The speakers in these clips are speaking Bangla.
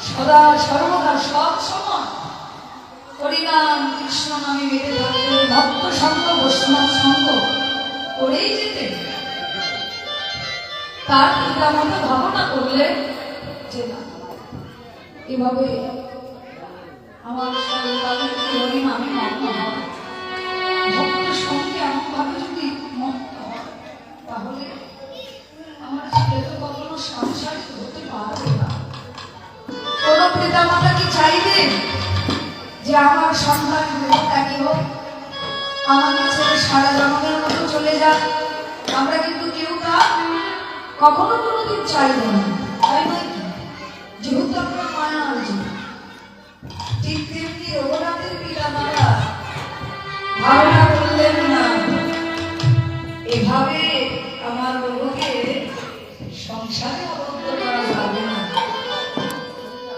সদা সর্বদা সব সময় হরিনাম কৃষ্ণ নামে মেতে থাকতে, ভক্ত সঙ্গ বৈষ্ণব সঙ্গ করেই যেতে। তার পিতামাতা ভাবনা করলে যে না, এভাবে আমার হরিনামে মগ্ন হয়, ভক্ত সঙ্গে এমনভাবে যদি মগ্ন হয়, তাহলে আমার ছেলে তো কখনো সংসারিত হতে পারবে না। কোন পিতামাতা কি চাইবেন যে আমার সন্তান ত্যাগী হোক, আমাকে ছেলে সারা জন্মের মতো চলে যাক? আমরা কিন্তু কেউ তা কখনো কোনোদিন চাইব না, তাই নয় কি? যেহেতু আমরা মায়ার জীব, ঠিক তেমনি রঘুনাথের পিতামাতা ধারণা করলেন না এভাবে আমার রঘুকে সংসারে আবদ্ধ করা যাবে না।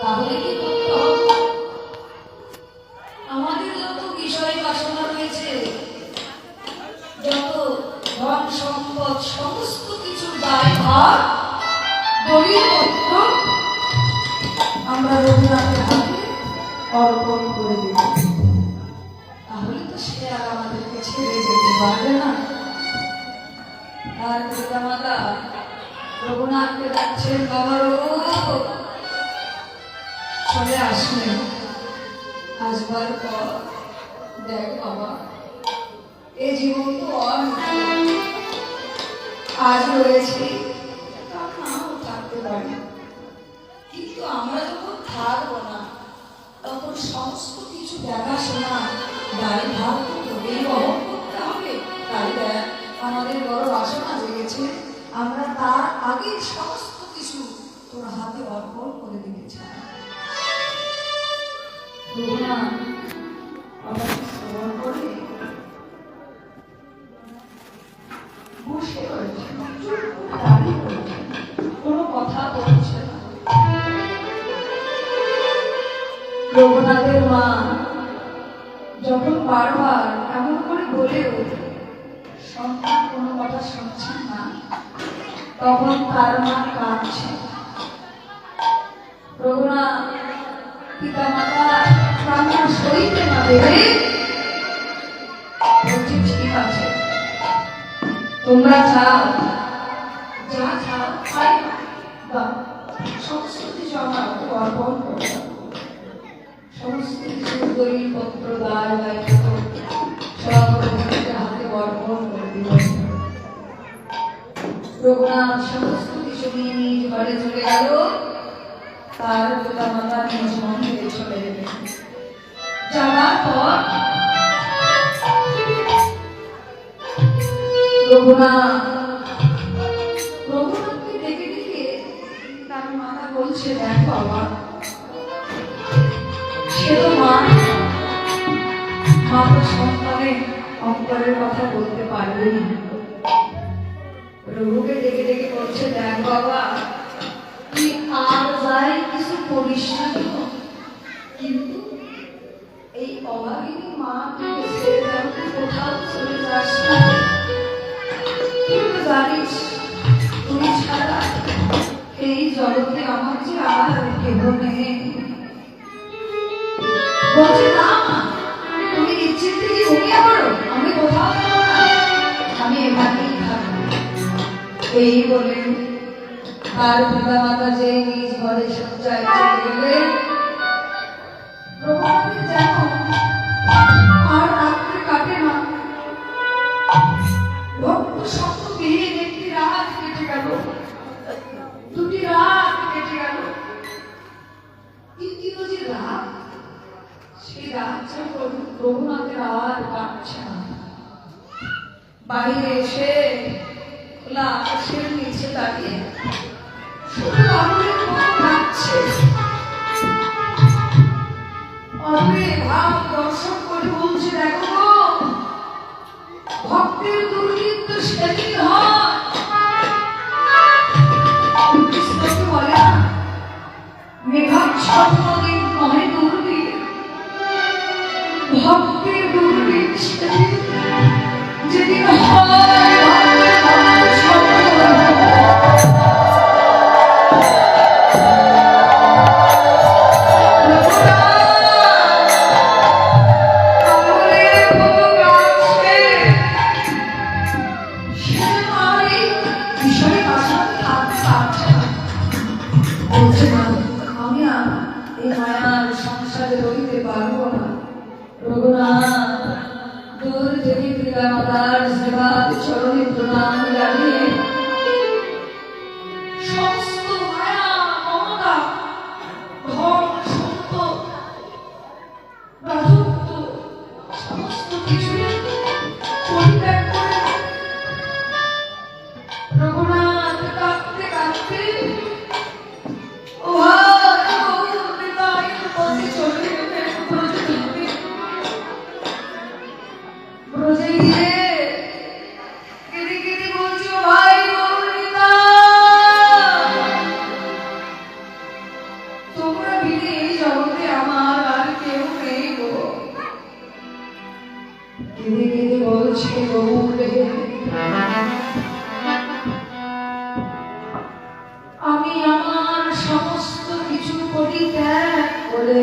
তাহলে কি করতে হবে? আমাদের যত বিষয় বাসনা রয়েছে, যত ধন সম্পদ, সমস্ত কিছুর দায়ভার দলিলপত্র আমরা রঘুনাথের হাতে অর্পণ করে দেব। তাহলে তো সে আর আমাদেরকে ছেড়ে যেতে পারবে না। আর পিতামাতা রঘুনাথকে ডাকছেন, বাবা রঘু চলে আসলেন। আসবার পর দেখ বাবা, এই জীবন তো আজ রয়েছে, নাও থাকতে পারি, কিন্তু আমরা যখন থাকবো না তখন সমস্ত কিছু দেখাশোনা দায়ভার তো তোকেই বহন করতে হবে। তাই দেখ, আমাদের বড় বাসনা জেগেছে, আমরা তার আগে সমস্ত কিছু তোর হাতে অর্পণ করে দিতে চাই। শ্রবণ করে বসে রয়েছে, কোনো কথা বলছে না। রঘুনাথের মা যখন বারবার এমন করে বলেও সন্তান কোনো কথা শুনছেন না, তখন তার মা কাঁদছে। রঘুনাথ পিতামাতা কান্না সইতে না পেরে বলছে, ঠিক আছে, তোমরা চাও, যা চাও তাই সমস্ত কিছু আমার অর্পণ করে দাও। সমস্ত কিছু দলিলপত্র দায় দায়িত্ব সব রঘুনাথের হাতে অর্পণ করে দিল। রঘুনাথ সমস্ত কিছু নিয়ে নিজ ঘরে চলে গেল। তার পিতামাতা নিজ মন্দিরে চলে গেলেন। যাওয়ার পর রঘুনাথকে ডেকে ডেকে তার মাতা বলছে, দেখ বাবা, সে তো মা তো সন্তানের অন্তরের কথা বলতে পারবেনি। রঘুকে ডেকে ডেকে বলছে, দেখ বাবা, তুই আর যাই কিছু করিস না, কিন্তু এই অভাগিনী মা তুই ছেড়ে দাও, কোথাও চলে যাস না। তুই তো জানিস, তুই ছাড়া এই জগতে আমার যে আর কেহ নেই। বলছে, না তুমি নিশ্চিত থেকে ঘুমিয়ে পড়ো, আমি কোথাও যাব না, আমি এখানেই থাকবো। এই বলে তার পিতামাতা যে নিজ ঘরে শয্যায় চলে গেলেন। রঘুনাথের যেন আর রাত্রে কাটে না। ভক্ত স্বপ্নবিহীন একটি রাত কেটে গেল, দুটি রাত কেটে গেল। তৃতীয় যে রাত, সেই রাত যেন রঘুনাথের আর কাটছে না। বাইরে এসে খোলা আকাশের নিচে দাঁড়িয়ে শুধু বাবুরের মতো ডাকছে। অরে ভাব দর্শন করে বলছে, দেখো ভক্তের দুর্নীত সেদিন হয়। কৃষ্ণকে বলে না, মেঘাচ্ছন্ন দিন নহে দুর্নীত, ভক্তের দুর্নীত সেদিন যেদিন হয়। বলছিলাম আমি আর এই মায়ার সংসারে রইতে পারবো না। রঘুনাথ দূর থেকে পিতা মাতার সেবা চরণে প্রণাম জানিয়ে সমস্ত মায়া মমতা ধন সম্পদ রাজত্ব সমস্ত কিছু পরিত্যাগ করে রঘুনাথ কাঁদতে কাঁদতে আমি আমার সমস্ত কিছু পরিত্যাগ করে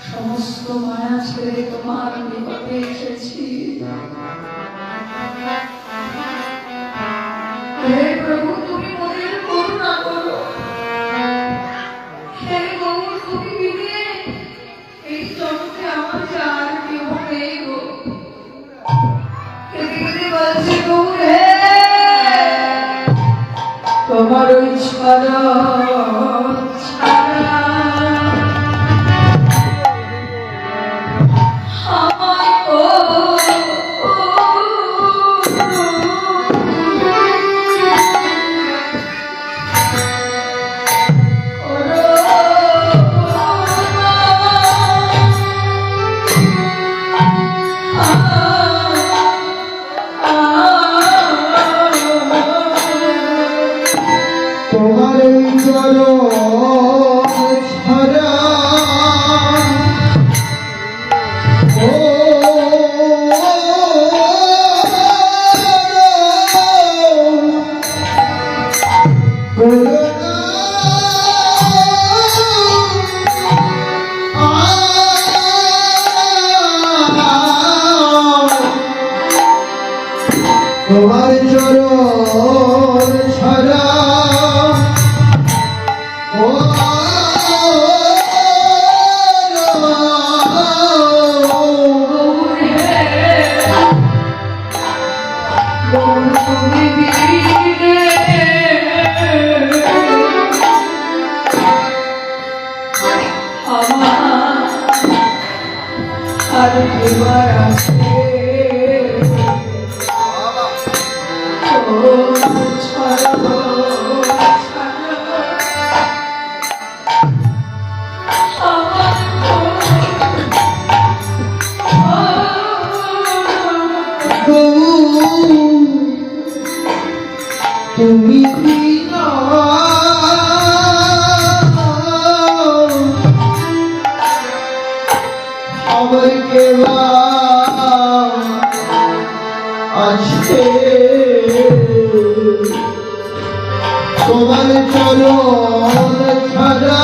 সমস্ত মায়া ছেড়ে তোমার নিকটে এসেছি। হে প্রভু তুমি মোদের করুণা করো। হে গৌর তুমি বিনে এই জগতে আমার যার কেউ নেই গো। বলছে গৌর হে তোমার ইচ্ছা তোমার চরণ ছাড়া আর তোমার আছে তুমি আমার কেবা আছে তোমার চরণ ছাড়া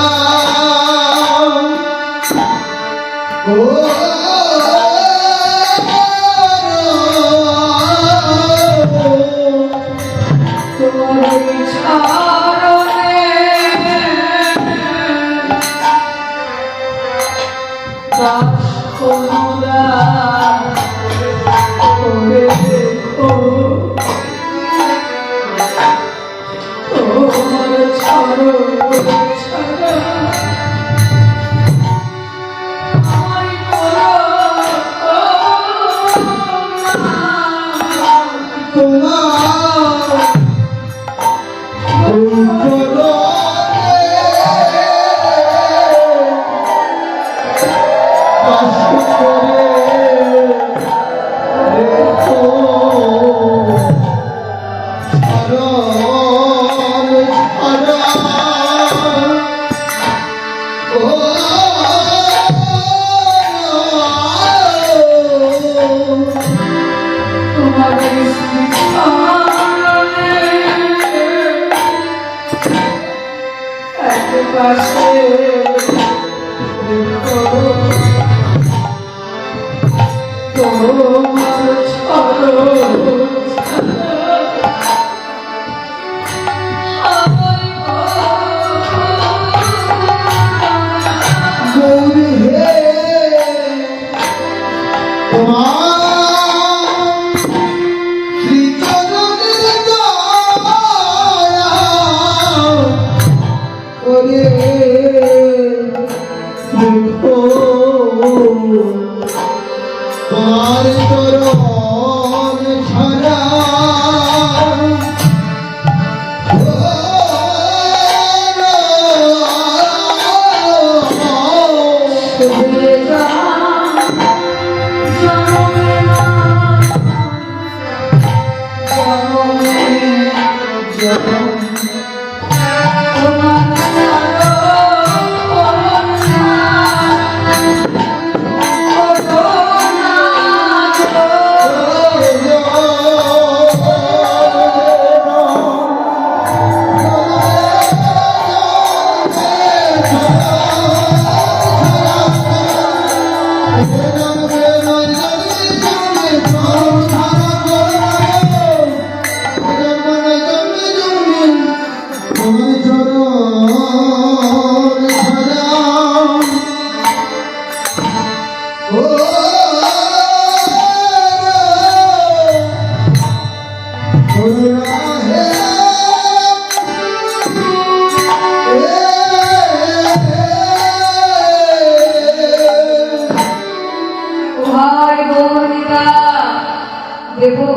দেখো,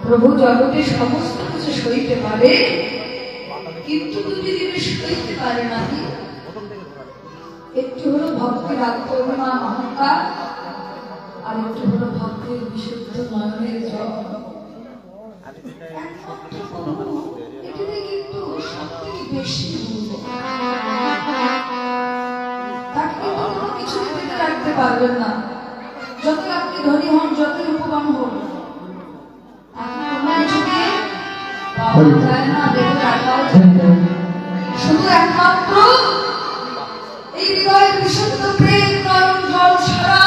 প্রভু জগতে সমস্ত কিছু সইতে পারে, কিন্তু দুটি জিনিস সইতে পারে না। একটু হলো ভক্তের আত্মঅভিমান অহংকার, আর একটু হলো ভক্তের বিশুদ্ধ নয়নের জল। এটাতে কিন্তু সব থেকে বেশি তাকে কিন্তু কোনো কিছু দিতে রাখতে পারবেন না। যতই আপনি ধনী হন, যতই উপবান হন, শুধু একমাত্র এই হৃদয়ের বিশুদ্ধ প্রেম নয়ন জল ছাড়া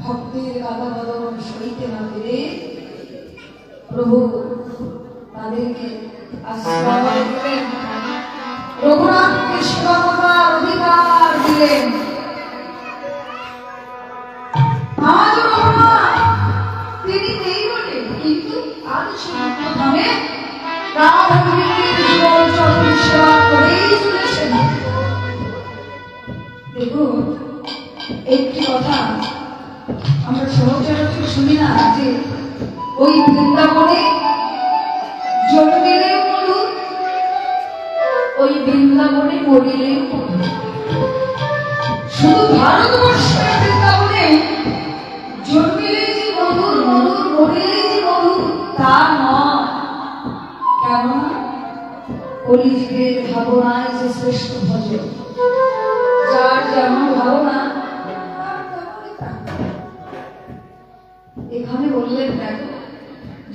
ভক্তের গাদা বদন সইতে না পেরে প্রভু তাদেরকে আশ্রয় দিলেন, রঘুনাথকে সেবা করার অধিকার দিলেন। তিনি নেই বলে, কিন্তু আজ সেখানে সেবা করেই চলেছেন। দেখুন, একটি কথা আমরা সহচরাচর শুনি না, যে ওই বৃন্দাবনে জন্মিলেও মধুর, ওই বৃন্দাবনে মরিলেও মধুর। শুধু ভারতবর্ষের বৃন্দাবনে জন্মিলে যে মধুর, মধুর মরিলে যে মধুর, তা নয়। কেননা কলিযুগের ভাবনায় যে শ্রেষ্ঠ ভজন, যার যেমন ভাবনা এখানে বললেন। দেখো,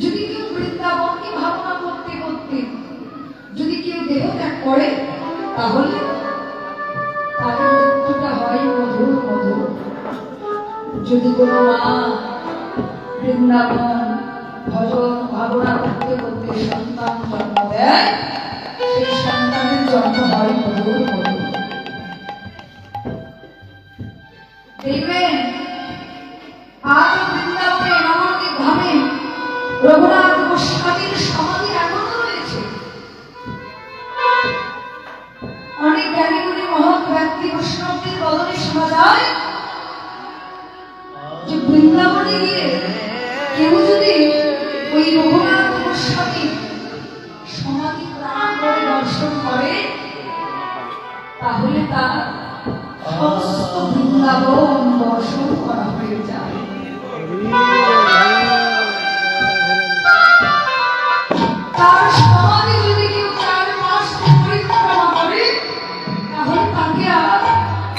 যদি কেউ বৃন্দাবনকে ভাবনা করতে করতে যদি কেউ দেহ ত্যাগ করে, তাহলে তার মৃত্যুটা হয় মধুর মধুর। যদি কোনো মা বৃন্দাবন ভজন ভাবনা করতে করতে সন্তান জন্ম দেয়, সেই সন্তানের জন্ম হয় মধুর মধুর। দেখবেন আজ বৃন্দাবনে নানাবিধ ভাবে রঘুনাথ গোস্বামীর সমাধি এখনো রয়েছে। অনেক জ্ঞানীগুণী মহৎ ব্যক্তি বৈষ্ণবদের বদলে শোনা যায় যে বৃন্দাবনে গিয়ে কেউ যদি ওই রঘুনাথ গোস্বামীর সমাধি প্রাঙ্গণে দর্শন করে, তাহলে তার সমস্ত বৃন্দাবন দর্শন করা হয়ে যায়। তার সমাধি যদি কেউ 4 মাস পরিক্রমা করে, তাহলে তাকে আর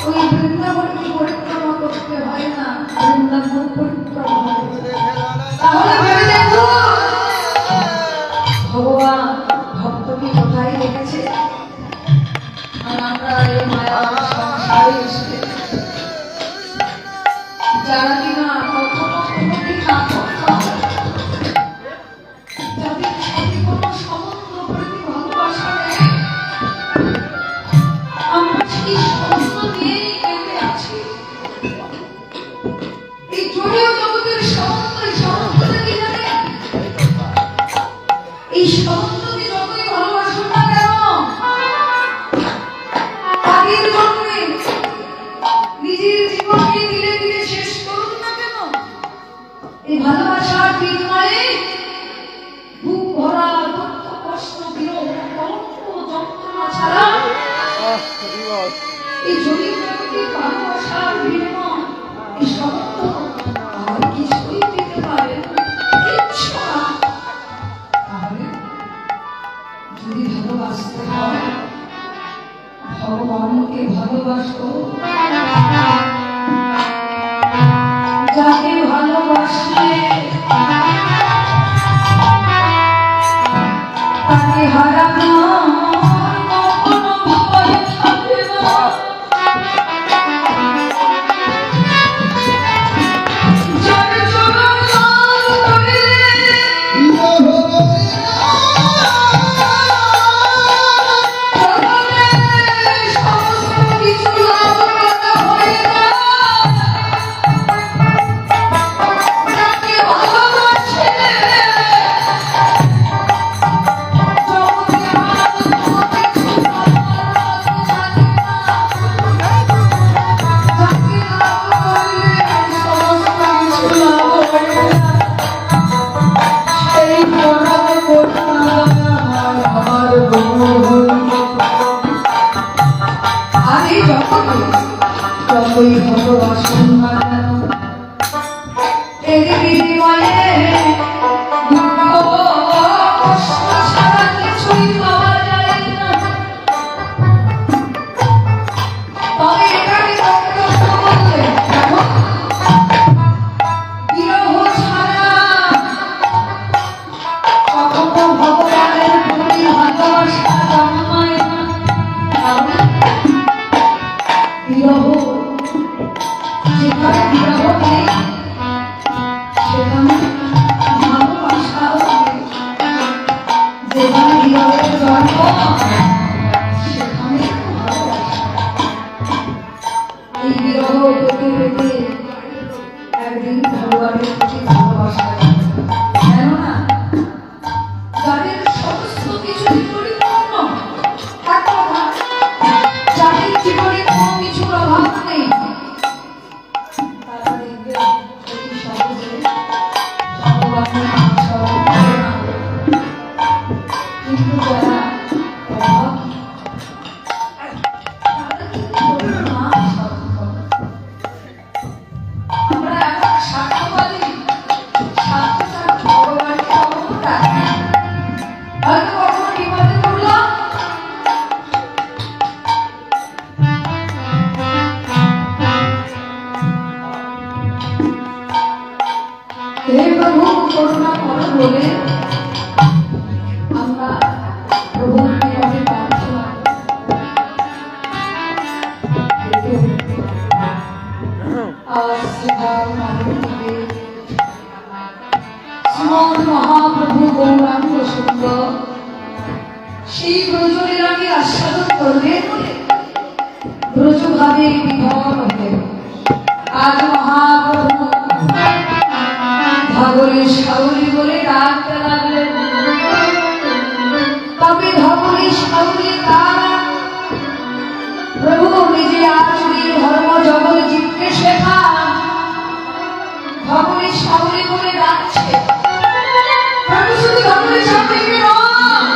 ওই বৃন্দাবনকে পরিক্রমা করতে হয় না, বৃন্দাবন পরিক্রমা হয়। তাহলে ভেবে দেখো, ভগবান ভক্তকে কোথায় রেখেছে? আর আমরা এই মায়া সংসারে এসে যারা কিনা কখনো কোনোদিন না করতাম, যাদের সাথে কোনো সমুদ্র প্রতি ভালোবাসা নেই, আমরা সেই সমস্ত নিয়েই কেঁদে আছি। এই জড়ীয় জগতের সমস্তটা কি জানে? এই সমস্তকে যতই ভালোবাসুন না কেন, তাদের জন্যে নিজের জীবনকে ধীরে ধীরে শেষ করুন না কেন, এই ভালোবাসার বিনিময়ে বুক ভরা দুঃখ কষ্ট বিরহ কলঙ্ক যন্ত্রণা ছাড়া এই জড়িত জগতের ভালোবাসার বিনিময় যতই ভালোবাসুন না কেন এর বিনিময়ে দুঃখ কষ্ট ছাড়া কিছুই পাওয়া যায় না। তবে এটাকে বক্তব্য বললে দেখো, বিরহ ছাড়া কখনো ভগবানের প্রতি ভালোবাসা জন্মায় না। বিরহ যেখানে বিরহ নেই সেখানে ভালোবাসাও নেই, যেখানে বিরহের জন্ম সেখানে ভালোবাসা। এই বিরহ পেতে পেতে একদিন ভগবানের প্রতি ভালোবাসা, কেননা যাদের সমস্ত কিছুই পরিপূর্ণ, এক কথা যাদের জীবনে কোনো কিছুর অভাব নেই, তারা দেখবে অতি সহজে ভগবানের নাম স্মরণ করে না। কিন্তু যারা অভাবী, তারা কিন্তু কোনো নাম স্মরণ করে না। আমরা এমন স্বার্থবাদী, স্বার্থ ছাড়া ভগবানকে কখনো ডাকি না। হয়তো কখনো বিপদে পড়লাম, হে প্রভু করুণা করো বলে আমরা প্রভুর নিকটে প্রার্থনা করি। আজ শ্রীমদ মহাপ্রভু গৌরাঙ্গ সুন্দর সেই ব্রজলীলাকে আস্বাদন করবে বলে ব্রজভাবে বিভোর হয়ে আজ মহাপ্রভু ধবলে শাউরি বলে ডাকতে লাগলেন। তবে ধবলে শাউরি কারা? প্রভু নিজে আচুরি ধর্ম জগৎ জীবকে শেখান, ধবলে শাউরি বলে ডাকছে। প্রভু শুধু ধবলে শাউরিকে নয়,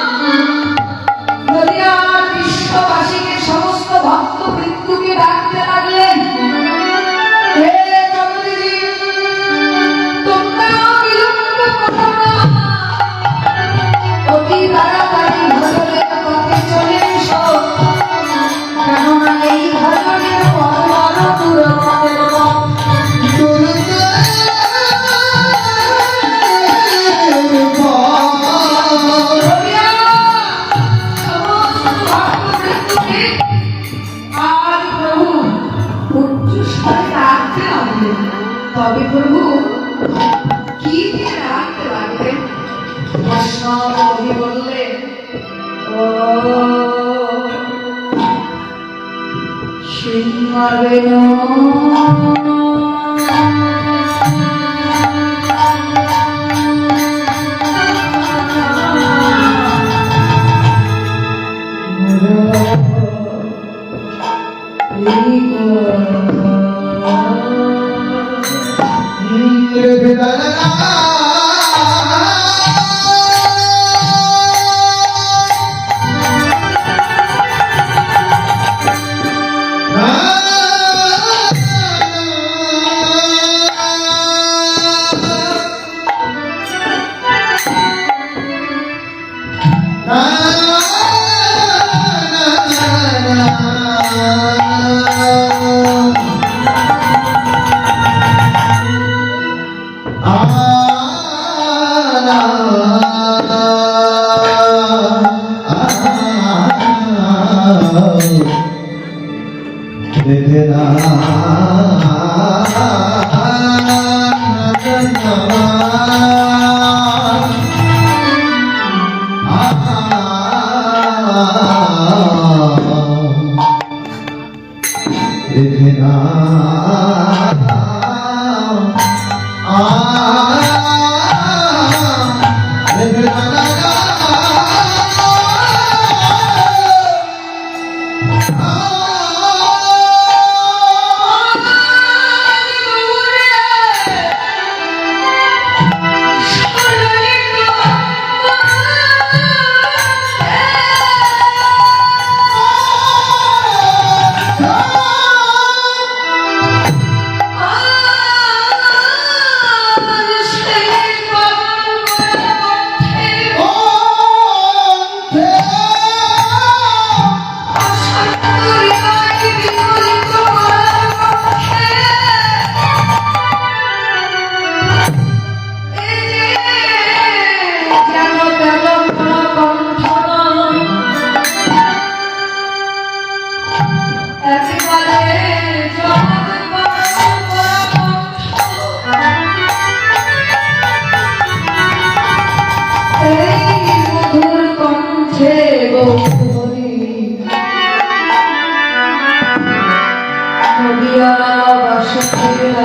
নদিয়ার বিশ্ববাসীকে সমস্ত ভক্ত বৃন্দকে ডাকতে লাগলেন। হে জগদীজি, তোমরা বিলম্ব করো না, অতি তাড়াতাড়ি ভজনের পথে চলে এসো, কেননা এই ভজনের পথ বড় দূরত্বের পথ। নদিয়া সমস্ত ভক্তবৃন্দকে আজ প্রভু উচ্চস্বরে ডাকতে লাগলেন। তবে প্রভু কি দিয়ে ডাকতে লাগলেন? বৈষ্ণব কবি বললেন, ও সিংহাবেন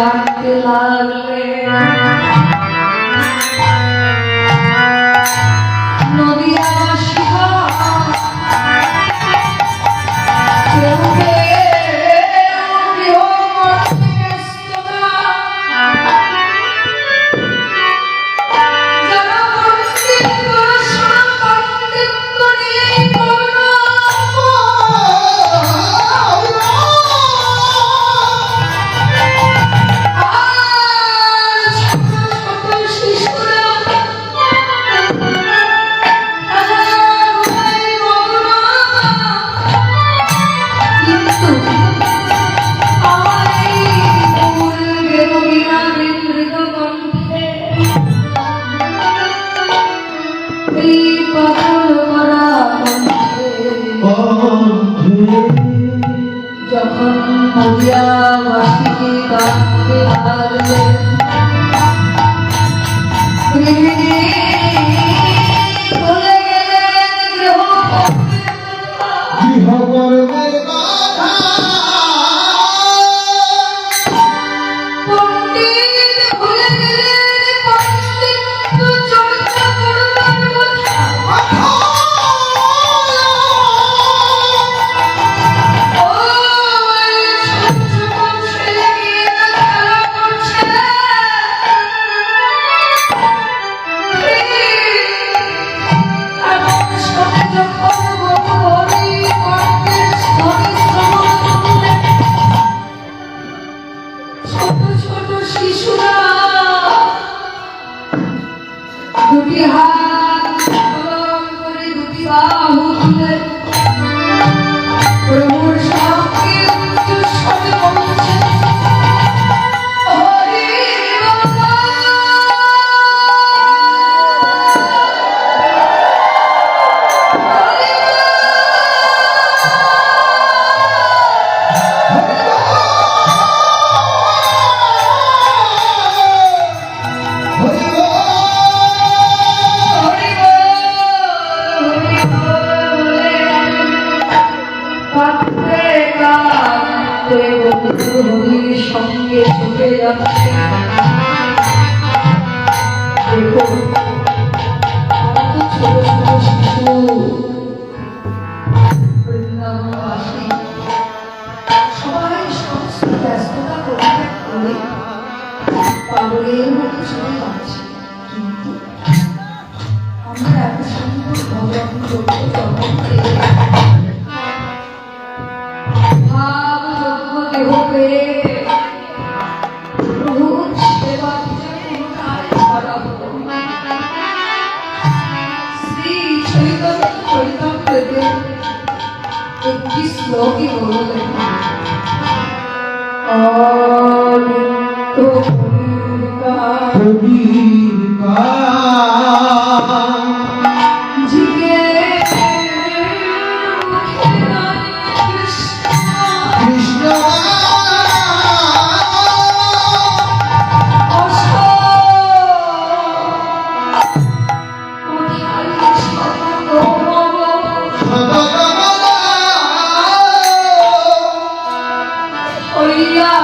হাঁটতে লাগলে নদিয়াবাসীরা কেউ কেউ গৃহকর্মে ব্যস্ত না। যারা পণ্ডিত পড়াশোনা পণ্ডিত্য নিয়েই পড়ল, আর ছোট ছোট শিশুরা কিন্তু আমার এই মূল বেদবিনাবৃত কণ্ঠে এই পাগল করা কণ্ঠে যখন নদিয়াবাসীকে ডাকতে লাগলে, গৃহিণী বলে গেলেন গৃহকর্মের কথা পণ্ডিত ভুলে গেলেন পণ্ডিত্য চর্চা করবার কথা। ওই ছোট ছোট ছেলে মেয়েরা খেলা করছে, এমন সময় যখন বহুবরী কণ্ঠের ধ্বনি শ্রবণ করলেন, ছোট ছোট শিশুরা দুটি হাত প্রণাম করে দুটি বাহু তুলে প্রভুর সঙ্গে উচ্চস্বরে বলছে, হরি বাবা। হরি কাঁদতে কাঁদতে বন্ধু হরির সঙ্গে ছুটে যাচ্ছে। দেখো কত ছোট ছোট শিশু বৃন্দাবনবাসী সবাই সমস্ত ব্যস্ততা পরিত্যাগ করে পাগলের মতো ছুটে যাচ্ছে, কিন্তু আমরা এত সুন্দর ভগবান যোগ্য জগৎকে ভাব যোগ্য দেহ পেয়ে প্রভুর সেবা পূজা কোনোটাই করা হলো না। শ্রী চৈতন্য চরিতামৃতে একটি শ্লোকই বললেন, অনিত্য কবির কা জিগে মুখে নাই কৃষ্ণ, কৃষ্ণ কোথায় সতত হইয়া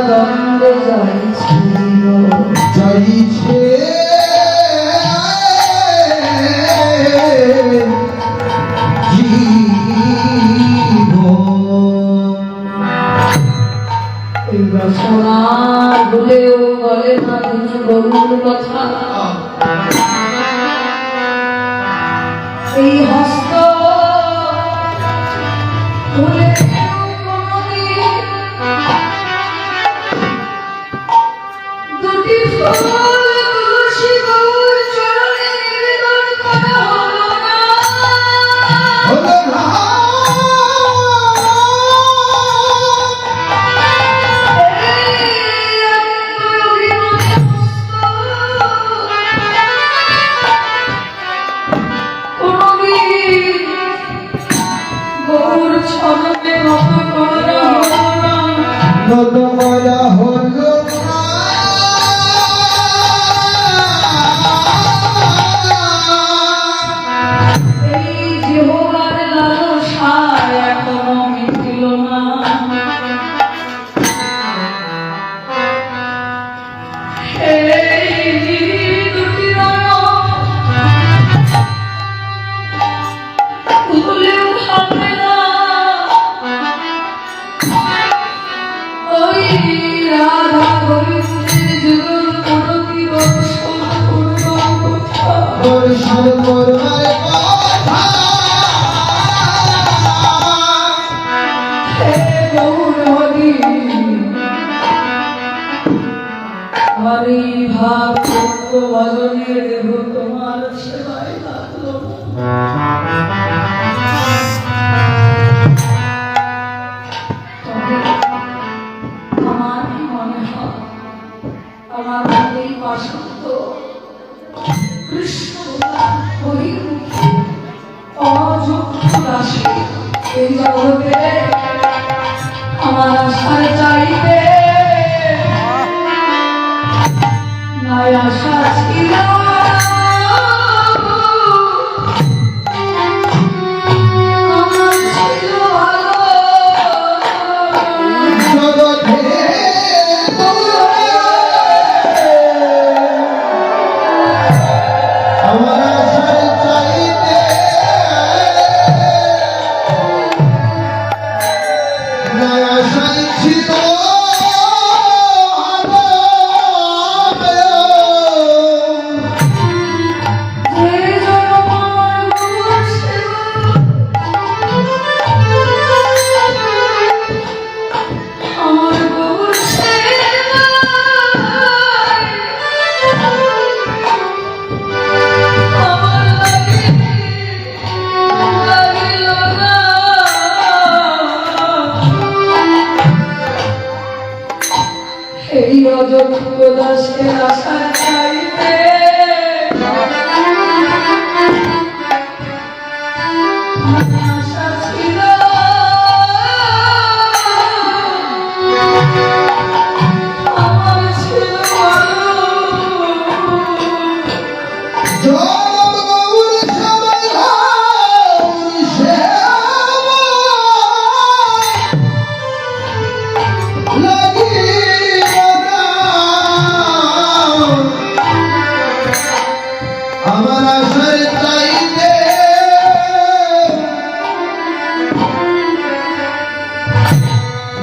দ্বন্দ্বে যাইছিল যাইছে এই রচনা বলেও বলে না কিছু গরুর কথা। এই হস্ত ভুলে কোনদিন দুটি ফুল তুলসী গৌর চরণে নিবেদন করা হলো না। হলো না কোনদিন ভক্ত ভজনের দেহ তোমার সেবায় লাগলো তবে আমার কি মনে হয় আমার এই বাসন্ত কৃষ্ণ বহির্মুখী অযোগ্য রাশি এই জগতে আমার আশার চাইতে নাই আশা ছিল আমার ছিল ভালো জগতে আমার আশায় চাইতে নাই আশায় ছিল এই অযোগ্য দাসের আশা চাইতে আশা ছিল আমার ছিল ভালো আমার আশার চাইতে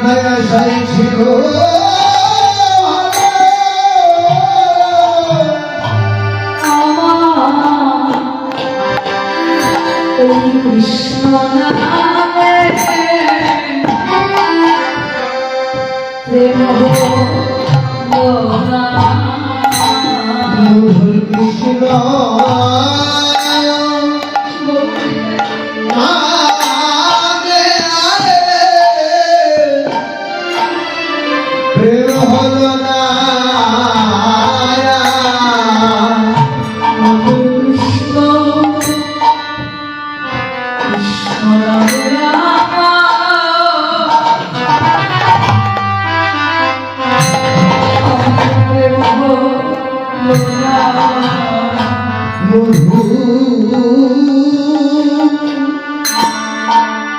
নাই আশাই ছিল এই কৃষ্ণ নামে প্রেম মধুর কৃষ্ণ প্রেম হল না কৃষ্ণ কৃষ্ণ মধু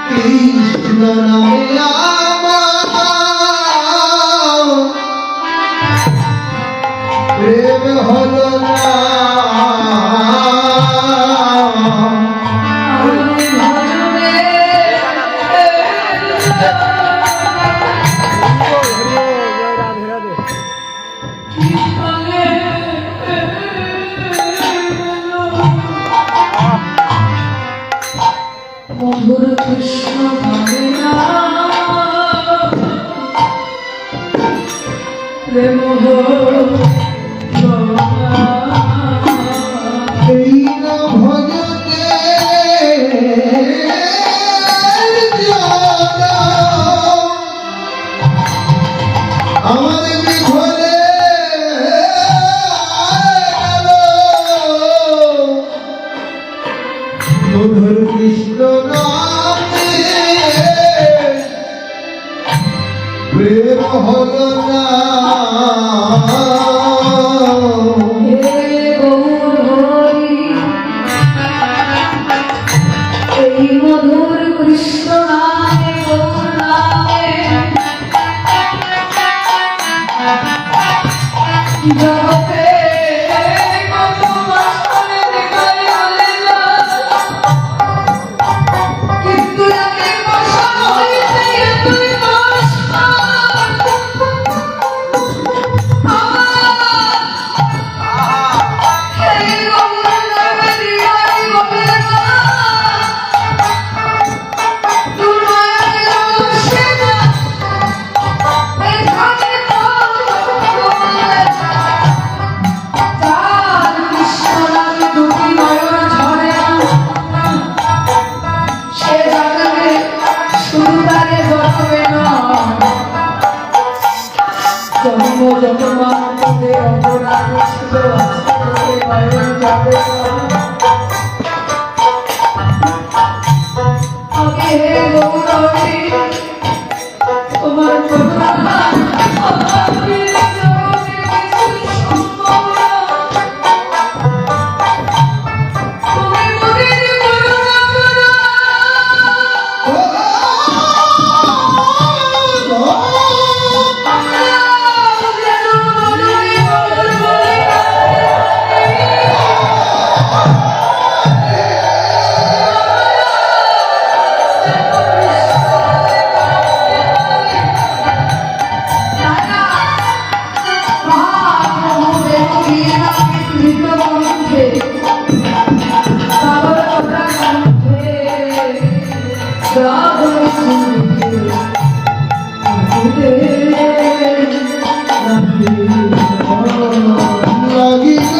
কৃষ্ণ নামে আমার প্রেম হল না কৃষ্ণ আমি হে গৌরী তোমার করুণা আমার প্রিয় জগতে কিছুই সম্ভব না। তুমি মনের করুণা করো যেন মনে করবো লাগিল